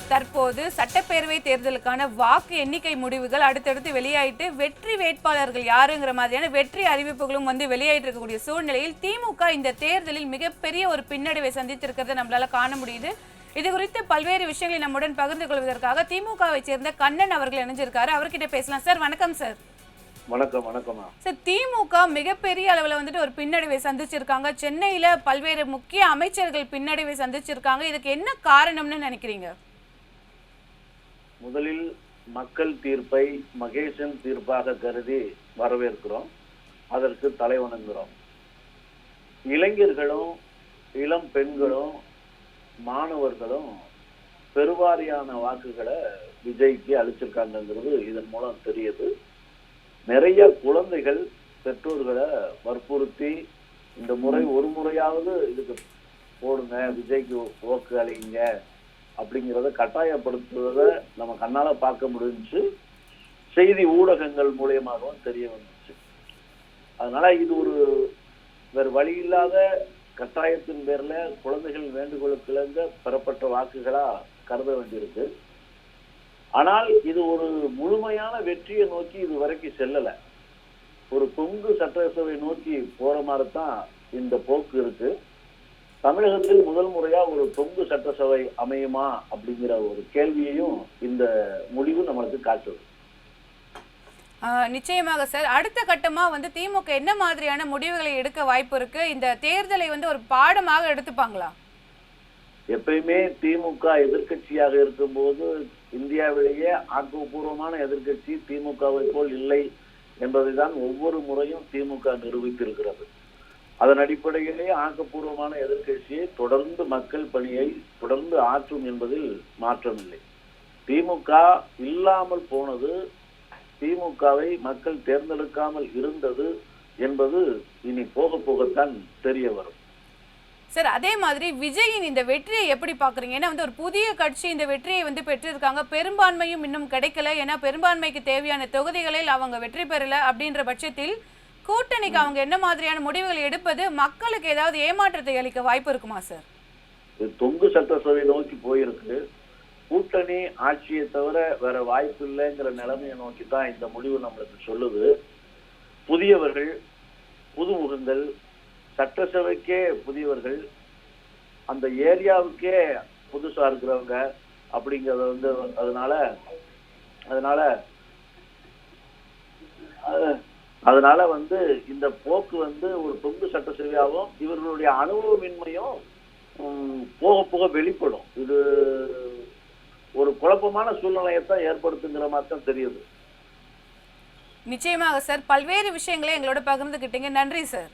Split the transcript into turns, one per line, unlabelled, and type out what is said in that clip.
தற்போது சட்டப்பேரவை தேர்தலுக்கான வாக்கு எண்ணிக்கை முடிவுகள் அடுத்தடுத்து வெளியாயிட்டு வெற்றி வேட்பாளர்கள் யாருங்கிற மாதிரியான வெற்றி அறிவிப்புகளும் வெளியாயிட்டு இருக்கக்கூடிய சூழ்நிலையில் திமுக இந்த தேர்தலில் மிகப்பெரிய ஒரு பின்னடைவை சந்தித்திருக்கிறத நம்மளால காண முடியுது. இது குறித்து பல்வேறு விஷயங்களை நம்முடன் பகிர்ந்து கொள்வதற்காக திமுகவை சேர்ந்த கண்ணன் அவர்கள் இணைஞ்சிருக்காரு. அவர்கிட்ட பேசலாம். சார் வணக்கம். சார்
வணக்கம். வணக்கம்
சார், திமுக மிகப்பெரிய அளவில் ஒரு பின்னடைவை சந்திச்சிருக்காங்க. சென்னையில பல்வேறு முக்கிய அமைச்சர்கள் பின்னடைவை சந்திச்சிருக்காங்க. இதுக்கு என்ன காரணம்னு நினைக்கிறீங்க?
முதலில் மக்கள் தீர்ப்பை மகேசன் தீர்ப்பாக கருதி வரவேற்கிறோம், அதற்கு தலை வணங்குகிறோம். இளைஞர்களும் இளம் பெண்களும் மாணவர்களும் பெருவாரியான வாக்குகளை விஜய்க்கு அளிச்சிருக்காங்கிறது இதன் மூலம் தெரியுது. நிறைய குழந்தைகள் பெற்றோர்களை வற்புறுத்தி இந்த முறை ஒரு முறையாவது இதுக்கு போடுங்க, விஜய்க்கு ஓக்கு அளிங்க அப்படிங்கிறத கட்டாயப்படுத்துவதை நம்ம கண்ணால பார்க்க முடிஞ்சு, செய்தி ஊடகங்கள் மூலியமாகவும் தெரிய வந்துச்சு. அதனால இது ஒரு வேறு வழி இல்லாத கட்டாயத்தின் பேர்ல குழந்தைகள் வேண்டுகோளுக்கு பெறப்பட்ட வாக்குகளா கருத வேண்டியிருக்கு. ஆனால் இது ஒரு முழுமையான வெற்றியை நோக்கி இது வரைக்கும் செல்லல. ஒரு தொங்கு சட்டசபை நோக்கி போற மாதிரி தான் இந்த போக்கு இருக்கு. தமிழகத்தில் முதல் முறையா ஒரு தொங்கு சட்டசபை அமையுமா அப்படிங்கிற ஒரு கேள்வியையும் இந்த முடிவு நம்மளுக்கு காட்டுது.
நிச்சயமாக சார். அடுத்த கட்டமா திமுக என்ன மாதிரியான முடிவுகளை எடுக்க வாய்ப்பு இருக்கு? இந்த தேர்தலை ஒரு பாடமாக எடுத்துப்பாங்களா?
எப்பயுமே திமுக எதிர்கட்சியாக இருக்கும்போது இந்தியாவிலேயே ஆக்கப்பூர்வமான எதிர்கட்சி திமுகவை போல் இல்லை என்பதைதான் ஒவ்வொரு முறையும் திமுக நிரூபித்திருக்கிறது. அதன் அடிப்படையிலே ஆக்கப்பூர்வமான எதிர்கட்சியை தொடர்ந்து மக்கள் பணியை தொடர்ந்து ஆற்றும் என்பதில் மாற்றமில்லை. திமுக இல்லாமல் போனது, திமுகவை மக்கள் தேர்ந்தெடுக்காமல் இருந்தது என்பது இனி போக போகத்தான் தெரிய வரும்.
சார், அதே மாதிரி விஜயின் இந்த வெற்றியை எப்படி பாக்குறீங்க? ஏன்னா ஒரு புதிய கட்சி இந்த வெற்றியை பெற்றிருக்காங்க. பெரும்பான்மையும் இன்னும் கிடைக்கல. ஏன்னா பெரும்பான்மைக்கு தேவையான தொகுதிகளில் அவங்க வெற்றி பெறல. அப்படின்ற பட்சத்தில் கூட்டணிக்கு அவங்க என்ன மாதிரியான முடிவுகள் எடுப்பது மக்களுக்கு ஏதாவது ஏமாற்றத்தை அளிக்க வாய்ப்பு இருக்குமா சார்?
தொங்கு சட்டசபை நோக்கி போயிருக்கு. கூட்டணி ஆட்சியை தவிர வேற வாய்ப்பு இல்லைங்கிற நிலைமையை நோக்கி தான் இந்த முடிவு நம்மளுக்கு சொல்லுது. புதியவர்கள், புதுமுகங்கள், சட்டசபைக்கே புதியவர்கள், அந்த ஏரியாவுக்கே புதுசா இருக்கிறவங்க அப்படிங்கறத அதனால இந்த போக்கு ஒரு தொங்கு சட்டசபையாகவும் இவர்களுடைய அனுபவமின்மையும் போக போக வெளிப்படும். இது ஒரு குழப்பமான சூழ்நிலையத்தான் ஏற்படுத்துங்கிற மாதிரி தான் தெரியுது.
நிச்சயமாக சார். பல்வேறு விஷயங்களை எங்களோட பகிர்ந்துக்கிட்டீங்க. நன்றி சார்.